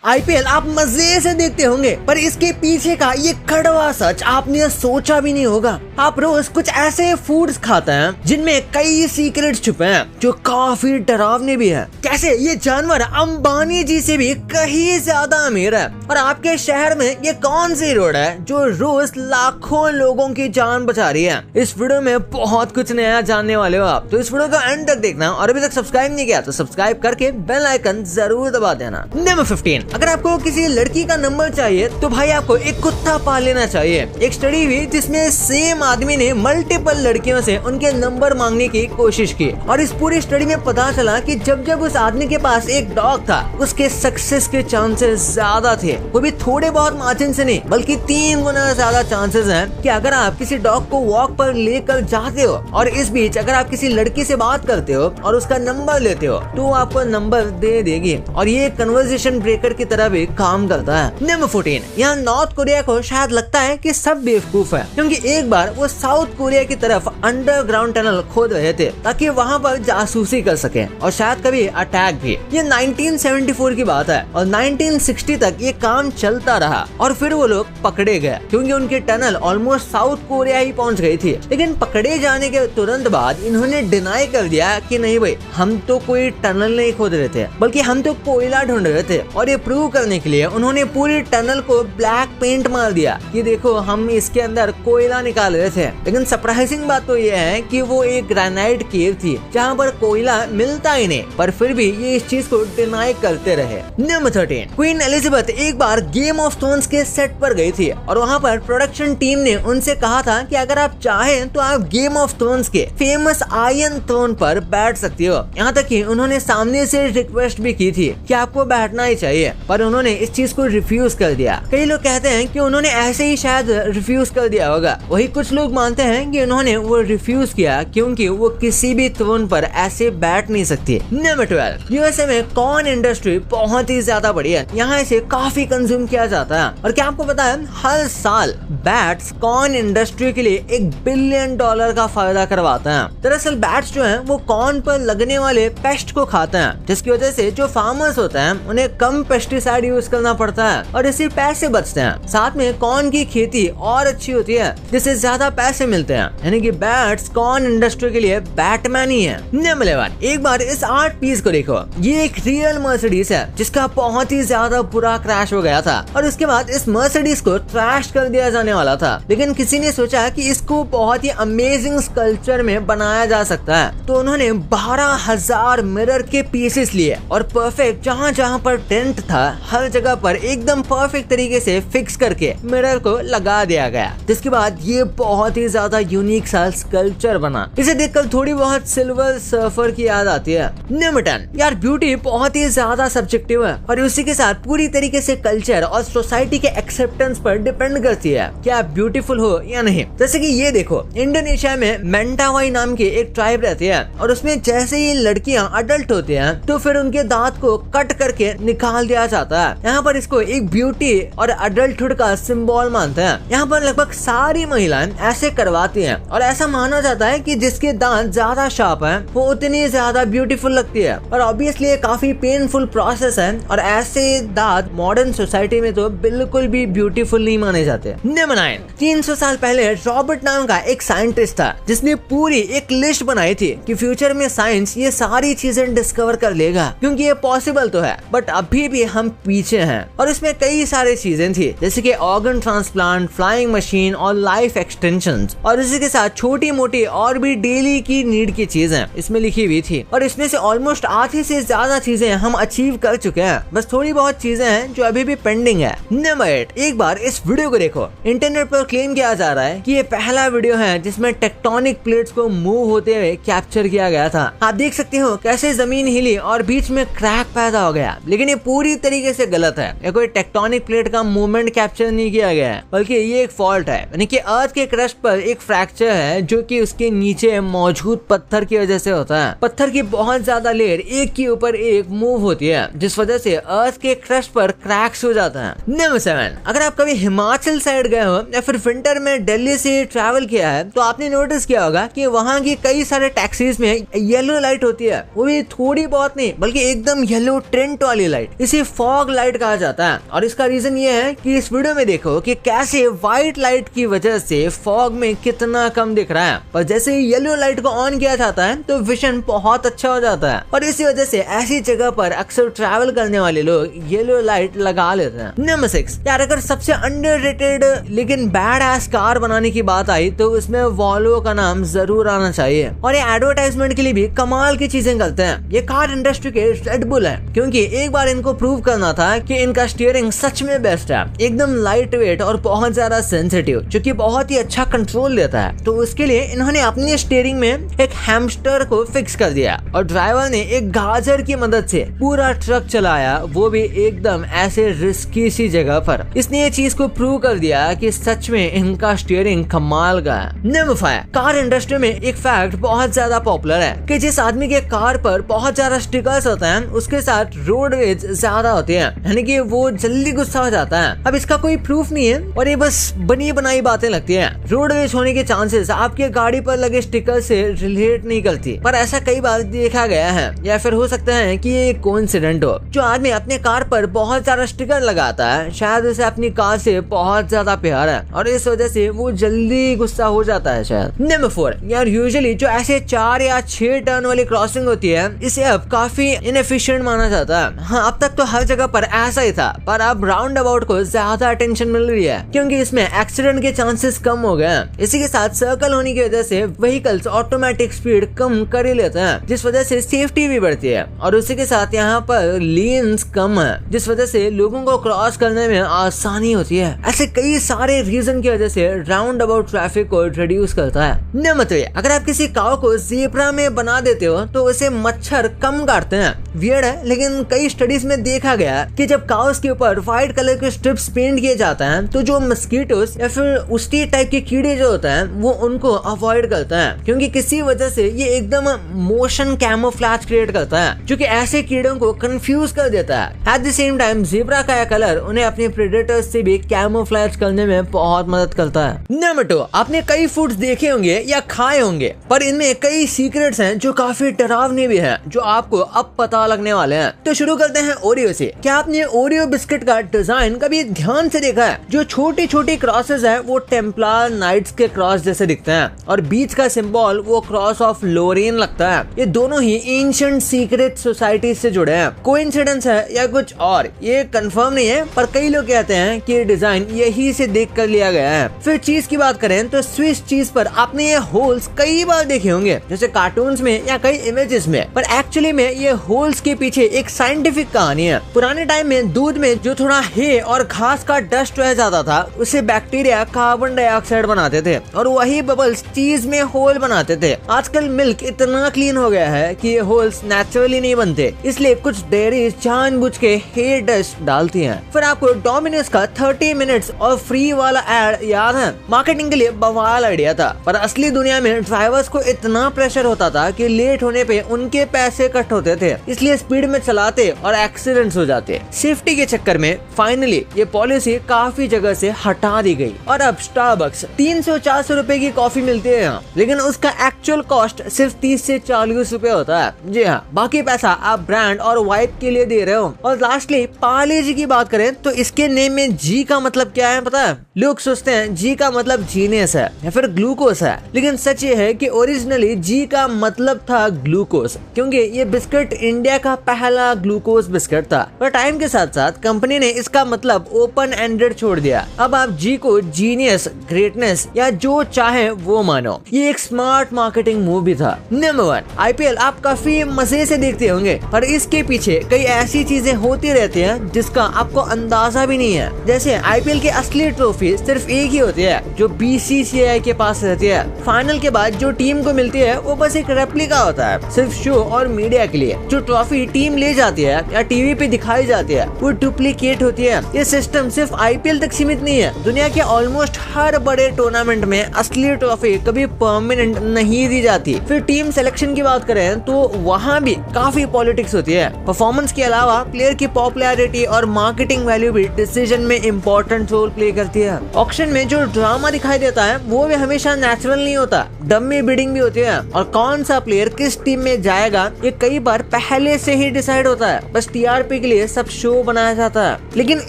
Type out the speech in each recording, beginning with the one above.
IPL आप मजे से देखते होंगे, पर इसके पीछे का ये कड़वा सच आपने सोचा भी नहीं होगा। आप रोज कुछ ऐसे फूड्स खाते हैं जिनमें कई सीक्रेट्स छुपे हैं जो काफी डरावने भी हैं। कैसे ये जानवर अंबानी जी से भी कहीं ज्यादा अमीर है, और आपके शहर में ये कौन सी रोड है जो रोज लाखों लोगों की जान बचा रही है। इस वीडियो में बहुत कुछ नया जानने वाले हो आप, तो इस वीडियो को एंड तक देखना, और अभी तक सब्सक्राइब नहीं किया तो सब्सक्राइब करके बेल आइकन जरूर दबा देना। नंबर 15, अगर आपको किसी लड़की का नंबर चाहिए तो भाई आपको एक कुत्ता पाल लेना चाहिए। एक स्टडी हुई जिसमें सेम आदमी ने मल्टीपल लड़कियों से उनके नंबर मांगने की कोशिश की, और इस पूरी स्टडी में पता चला कि जब उस आदमी के पास एक डॉग था उसके सक्सेस के चांसेस ज्यादा थे। वो भी थोड़े बहुत मार्जिन से नहीं, बल्कि 3 गुना ज्यादा चांसेस हैं कि अगर आप किसी डॉग को वॉक पर लेकर जाते हो और इस बीच अगर आप किसी लड़की से बात करते हो और उसका नंबर लेते हो तो आपको नंबर दे देगी, और ये कन्वर्सेशन ब्रेकर की तरह भी काम करता है। नंबर 14, यहाँ नॉर्थ कोरिया को शायद लगता है कि सब बेवकूफ है, क्योंकि एक बार वो साउथ कोरिया की तरफ अंडरग्राउंड टनल खोद रहे थे ताकि वहाँ पर जासूसी कर सके और शायद कभी अटैक भी। ये 1974 की बात है, और 1960 तक ये काम चलता रहा, और फिर वो लोग पकड़े गए क्योंकि उनकी टनल ऑलमोस्ट साउथ कोरिया ही पहुँच गई थी। लेकिन पकड़े जाने के तुरंत बाद इन्होंने डिनाई कर दिया कि नहीं भाई, हम तो कोई टनल नहीं खोद रहे थे, बल्कि हम तो कोयला ढूंढ रहे थे। और ये प्रूव करने के लिए उन्होंने पूरी टनल को ब्लैक पेंट मार दिया कि देखो हम इसके अंदर कोयला निकाल रहे थे। लेकिन सरप्राइजिंग बात तो ये है कि वो एक ग्रेनाइट केव थी जहाँ पर कोयला मिलता ही नहीं, पर फिर भी ये इस चीज को डिनाई करते रहे। नंबर 13, क्वीन एलिजाबेथ एक बार गेम ऑफ थ्रोन्स के सेट पर गई थी, और वहाँ पर प्रोडक्शन टीम ने उनसे कहा था कि अगर आप चाहें तो आप गेम ऑफ थ्रोन्स के फेमस आयरन थ्रोन पर बैठ सकती हो। यहाँ तक कि उन्होंने सामने से रिक्वेस्ट भी की थी कि आपको बैठना ही चाहिए, पर उन्होंने इस चीज को रिफ्यूज कर दिया। कई लोग कहते हैं कि उन्होंने ऐसे ही शायद रिफ्यूज कर दिया होगा, वही कुछ लोग मानते हैं कि उन्होंने वो रिफ्यूज किया क्योंकि वो किसी भी थ्रोन पर ऐसे बैठ नहीं सकती। नंबर 12, यूएसए में कॉर्न इंडस्ट्री बहुत ही ज्यादा बड़ी है, यहाँ इसे काफी कंज्यूम किया जाता है। और क्या आपको पता है, हर साल बैट्स कॉर्न इंडस्ट्री के लिए $1 बिलियन का फायदा करवाता है। दरअसल बैट्स जो है वो कॉर्न पर लगने वाले पेस्ट को खाते हैं, जिसकी वजह से जो फार्मर्स होते हैं उन्हें कम पेस्टिसाइड यूज करना पड़ता है और इससे पैसे बचते हैं। साथ में कॉर्न की खेती और अच्छी होती है जिससे ज्यादा पैसे मिलते हैं, यानी कि बैट्स कॉर्न इंडस्ट्री के लिए बैटमैन ही है। नंबर 11, एक बार इस आर्ट पीस को देखो, ये एक रियल मर्सिडीज है जिसका बहुत ही ज्यादा बुरा क्रैश हो गया था, और उसके बाद इस मर्सिडीज को ट्रैश कर दिया जाने वाला था। लेकिन किसी ने सोचा कि इसको बहुत ही अमेजिंग स्कल्पचर में बनाया जा सकता है, तो उन्होंने 12,000 मिरर के पीसेस लिए और परफेक्ट जहाँ जहाँ पर डेंट था हर जगह पर एकदम परफेक्ट तरीके से फिक्स करके मिरर को लगा दिया गया, जिसके बाद ये बहुत ही ज्यादा यूनिक सा स्कल्पचर बना। इसे देखकर थोड़ी बहुत सिल्वर सर्फर की याद आती है। नंबर 10, यार ब्यूटी बहुत ही ज्यादा सब्जेक्टिव है, और उसी के साथ पूरी तरीके से कल्चर और सोसाइटी के एक्सेप्टेंस पर डिपेंड करती है कि आप ब्यूटीफुल हो या नहीं। जैसे कि ये देखो, इंडोनेशिया में मेंटावाई नाम की एक ट्राइब रहती है, और उसमें जैसे ही लड़कियां अडल्ट होती हैं तो फिर उनके दांत को कट करके निकाल दिया जाता है। यहाँ पर इसको एक ब्यूटी और अडल्टहुड का सिंबल मानते हैं। यहाँ पर लगभग सारी महिलाएं ऐसे करवाती हैं, और ऐसा माना जाता है कि जिसके दांत ज्यादा शार्प हैं वो उतनी ज्यादा ब्यूटीफुल लगती है। और ऑब्वियसली ये काफी पेनफुल प्रोसेस है, और ऐसे दांत मॉडर्न सोसाइटी में तो बिल्कुल भी ब्यूटीफुल नहीं माने जाते। नंबर 9, 300 साल पहले रॉबर्ट नाम का एक साइंटिस्ट था जिसने पूरी एक लिस्ट बनाई थी कि फ्यूचर में साइंस ये सारी चीजें डिस्कवर कर लेगा, क्योंकि ये पॉसिबल तो है, बट अभी भी हम पीछे हैं। और इसमें कई सारी चीजें थी जैसे कि ऑर्गन ट्रांसप्लांट, फ्लाइंग मशीन और लाइफ एक्सटेंशन, और इसी के साथ छोटी मोटी और भी डेली की नीड की चीजें इसमें लिखी हुई थी। और इसमें से ऑलमोस्ट आधी से ज्यादा चीजें हम अचीव कर चुके हैं, बस थोड़ी बहुत चीजें हैं जो अभी भी पेंडिंग है। नंबर 8, एक बार इस वीडियो को देखो, इंटरनेट पर क्लेम किया जा रहा है कि ये पहला वीडियो है जिसमें टेक्टोनिक प्लेट्स को मूव होते हुए कैप्चर किया गया था। आप देख सकते हो कैसे जमीन हिली और बीच में क्रैक पैदा हो गया, लेकिन ये पूरी तरीके से गलत है। ये कोई टेक्टोनिक प्लेट का मूवमेंट कैप्चर नहीं किया गया है, बल्कि ये एक फॉल्ट है, यानी कि अर्थ के क्रस्ट पर एक फ्रैक्चर है जो कि उसके नीचे मौजूद पत्थर की वजह से होता है। पत्थर की बहुत ज्यादा लेयर एक के ऊपर एक मूव होती है, जिस वजह से अर्थ के क्रस्ट पर क्रैक्स हो जाता है। नंबर 7, अगर आप कभी हिमाचल साइड गए हो या फिर विंटर में दिल्ली से ट्रैवल किया है तो आपने नोटिस किया होगा कि वहाँ की कई सारे टैक्सीज में येलो लाइट होती है, वो भी थोड़ी बहुत नहीं बल्कि एकदम येलो ट्रेंट वाली लाइट। इसे फॉग लाइट कहा जाता है। और इसका रीजन ये है कि इस वीडियो में देखो कि कैसे व्हाइट लाइट की वजह से फॉग में कितना कम दिख रहा है, पर जैसे ही येलो लाइट को ऑन किया जाता है तो विजन बहुत अच्छा हो जाता है। और इसी वजह से ऐसी जगह पर अक्सर ट्रैवल करने वाले लोग येलो लाइट लगा लेते हैं। नंबर 6 यार, अगर सबसे अंडररेटेड लेकिन बैड एस कार बनाने की बात आई तो उसमें वॉल्वो का नाम जरूर आना चाहिए। और ये एडवर्टाइजमेंट के लिए भी कमाल की चीजें करते हैं। ये कार इंडस्ट्री के रेड बुल है, क्योंकि एक बार इनको प्रूव करना था कि इनका स्टीयरिंग सच में बेस्ट है, एकदम लाइट वेट और बहुत ज्यादा सेंसिटिव, जो कि बहुत ही अच्छा कंट्रोल देता है। तो उसके लिए इन्होंने अपनी स्टीयरिंग में एक हैमस्टर को फिक्स कर दिया और ड्राइवर ने एक गाजर की मदद से पूरा ट्रक चलाया, वो भी एकदम ऐसे रिस्की सी जगह पर। इसने ये चीज को प्रूव कर दिया कि सच में इनका स्टीयरिंग कमाल का है। नंबर 5, कार इंडस्ट्री में एक फैक्ट बहुत ज्यादा पॉपुलर है कि जिस आदमी के कार पर बहुत ज्यादा स्टिकर्स होते हैं उसके साथ रोड रेज ज्यादा होती है, यानी कि वो जल्दी गुस्सा हो जाता है। अब इसका कोई प्रूफ नहीं है और ये बस बनी बनाई बातें लगती है। रोड रेज होने के चांसेस आपके गाड़ी पर लगे स्टिकर से रिलेट नहीं करती, पर ऐसा कई बार देखा गया है। या फिर हो सकता है कि ये कोइंसिडेंट हो। जो आदमी अपने कार पर बहुत ज्यादा स्टिकर लगाता है शायद उसे अपनी कार से बहुत ज्यादा प्यार है और इस वजह से वो जल्दी गुस्सा हो जाता है शायद। नंबर 4 यार, यूजुअली जो ऐसे 4 या 6 टर्न वाली क्रॉसिंग होती है इसे अब काफी इनएफिशिएंट माना जाता है। हाँ, अब तक तो हर जगह पर ऐसा ही था, पर अब राउंड अबाउट को ज्यादा अटेंशन मिल रही है क्योंकि इसमें एक्सीडेंट के चांसेस कम हो गए हैं। इसी के साथ सर्कल होने की वजह से व्हीकल्स ऑटोमेटिक स्पीड कम कर ही लेते हैं, जिस वजह से सेफ्टी भी बढ़ती है। और उसी के साथ यहाँ पर लेन्स कम है, जिस वजह से लोगों को क्रॉस करने में आसानी होती है। ऐसे कई सारे रीजन की वजह से राउंड अबाउट ट्रैफिक को रिड्यूस करता है। नंबर 3, अगर आप किसी काऊ को ज़ेब्रा में बना देते हो तो उसे मच्छर कम काटते हैं। वियर्ड है, लेकिन कई स्टडीज में देखा गया कि जब काउस के ऊपर व्हाइट कलर के स्ट्रिप्स पेंट किए जाते हैं तो जो मस्कीटोस या फिर उस्टी टाइप के कीड़े जो होते हैं वो उनको अवॉइड करता है, क्योंकि किसी वजह से ये एकदम मोशन कैमोफ्लेज क्रिएट करता है जो कि ऐसे कीड़ों को कंफ्यूज कर देता है। At the same time zebra का कलर उन्हें अपने प्रेडेटर्स से भी कैमोफ्लेज करने में बहुत मदद करता है। नंबर 2, आपने कई फूड्स देखे होंगे या खाए होंगे, पर इनमें कई सीक्रेट्स हैं जो काफी डरावने भी हैं, जो आपको अब पता लगने वाले हैं। तो शुरू करते हैं ओरियो से। क्या आपने ओरियो बिस्किट का डिजाइन कभी ध्यान से देखा है? जो छोटी छोटी क्रॉसेस है वो टेम्पलर नाइट्स के क्रॉस जैसे दिखते हैं और बीच का सिंबल वो क्रॉस ऑफ लोरेन लगता है। ये दोनों ही एंशिएंट सीक्रेट सोसाइटी से जुड़े हैं। कोइंसिडेंस है या कुछ और ये कंफर्म नहीं है, पर कई लोग कहते हैं कि ये डिजाइन यही से देख कर लिया गया है। फिर चीज की बात करें तो स्विस चीज पर आपने ये होल्स कई बार देखे होंगे, जैसे कार्टून्स में या कई इमेजेस में, पर एक्चुअली में ये होल्स के पीछे एक साइंटिफिक कहानी है। पुराने टाइम में दूध में जो थोड़ा हे और घास का डस्ट रह जाता था उसे बैक्टीरिया कार्बन डाइऑक्साइड बनाते थे और वही बबल्स चीज में होल बनाते थे। आजकल मिल्क इतना क्लीन हो गया है कि ये होल्स नेचुरली नहीं बनते, इसलिए कुछ डेयरीज जानबूझ के हे डस्ट डालती हैं। फिर आपको डोमिनोज का 30 मिनट्स और फ्री वाला एड याद है? मार्केटिंग के लिए बवाल आइडिया था, पर असली दुनिया में ड्राइवर्स को इतना प्रेशर होता था कि लेट होने पे उनके पैसे कट होते थे, इसलिए स्पीड में चलाते और एक्सीडेंट्स हो जाते। सेफ्टी के चक्कर में फाइनली ये पॉलिसी काफी जगह से हटा दी गई और अब स्टारबक्स 300-400 रुपए की कॉफी मिलती है यहाँ, लेकिन उसका एक्चुअल कॉस्ट सिर्फ 30 से 40 रुपए होता है। जी हाँ, बाकी पैसा आप ब्रांड और वाइप के लिए दे रहे हो। और लास्टली पार्ले जी की बात करें तो इसके नेम में जी का मतलब क्या है पता है? लोग सोचते हैं जी का मतलब जीनियस है या फिर ग्लूकोस है, लेकिन सच ये है कि ओरिजिनली जी का मतलब था ग्लूकोस, क्योंकि ये बिस्किट इंडिया का पहला ग्लूकोस बिस्किट था। पर टाइम के साथ साथ कंपनी ने इसका मतलब ओपन एंडेड छोड़ दिया। अब आप जी को जीनियस, ग्रेटनेस या जो चाहे वो मानो। ये एक स्मार्ट मार्केटिंग मूव भी था। नंबर 1, आईपीएल आप काफी मजे से देखते होंगे, पर इसके पीछे कई ऐसी चीजें होती रहती हैं जिसका आपको अंदाजा भी नहीं है। जैसे आईपीएल की असली ट्रॉफी सिर्फ एक ही होती है जो बीसीसीआई के पास रहती है। फाइनल के बाद जो टीम को मिलती है वो बस एक रेप्लिका होता है, सिर्फ शो और मीडिया के लिए। जो ट्रॉफी टीम ले जाती है या टीवी पे दिखाई जाती है वो डुप्लीकेट होती है। ये सिस्टम सिर्फ आईपीएल तक सीमित नहीं है, दुनिया के ऑलमोस्ट हर बड़े टूर्नामेंट में असली ट्रॉफी कभी परमानेंट नहीं दी जाती। फिर टीम सिलेक्शन की बात करें तो वहाँ भी काफी पॉलिटिक्स होती है। परफॉर्मेंस के अलावा प्लेयर की पॉपुलैरिटी और मार्केटिंग वैल्यू भी डिसीजन में इम्पोर्टेंट रोल प्ले करती है। ऑक्शन में जो ड्रामा दिखाई देता है वो भी हमेशा नेचुरल नहीं होता, डमी बिडिंग भी होती है और कौन सा प्लेयर किस टीम में जाएगा ये कई बार पहले से ही डिसाइड होता है, बस टीआरपी के लिए लिए सब शो बनाया जाता है, लेकिन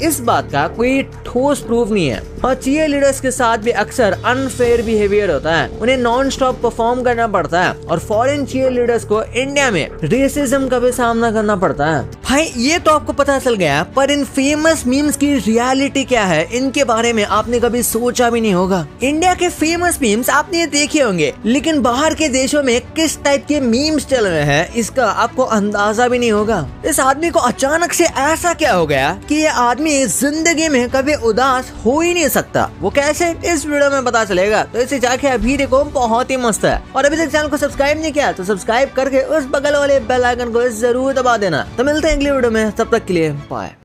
इस बात का कोई ठोस प्रूफ नहीं है। और चीयर लीडर्स के साथ भी अक्सर अनफेयर बिहेवियर होता है, उन्हें नॉन स्टॉप परफॉर्म करना पड़ता है और फॉरेन चीयर लीडर्स को इंडिया में रेसिज्म का भी सामना करना पड़ता है। भाई ये तो आपको पता चल गया, पर इन फेमस मीम्स की रियलिटी क्या है इनके बारे में आपने कभी सोचा भी नहीं होगा। इंडिया के फेमस मीम्स आपने देखे होंगे, लेकिन बाहर के देशों में किस टाइप के मीम्स चल रहे हैं इसका आपको अंदाजा भी नहीं होगा। इस आदमी को अचानक से ऐसा क्या हो गया कि ये आदमी जिंदगी में कभी उदास हो ही नहीं सकता। वो कैसे, इस वीडियो में पता चलेगा, तो इसे जाके अभी देखो, बहुत ही मस्त है। और अभी तक चैनल को सब्सक्राइब नहीं किया तो सब्सक्राइब करके उस बगल वाले बेल आइकन को जरूर दबा देना। तो मिलते हैं अगली वीडियो में, तब तक के लिए बाय।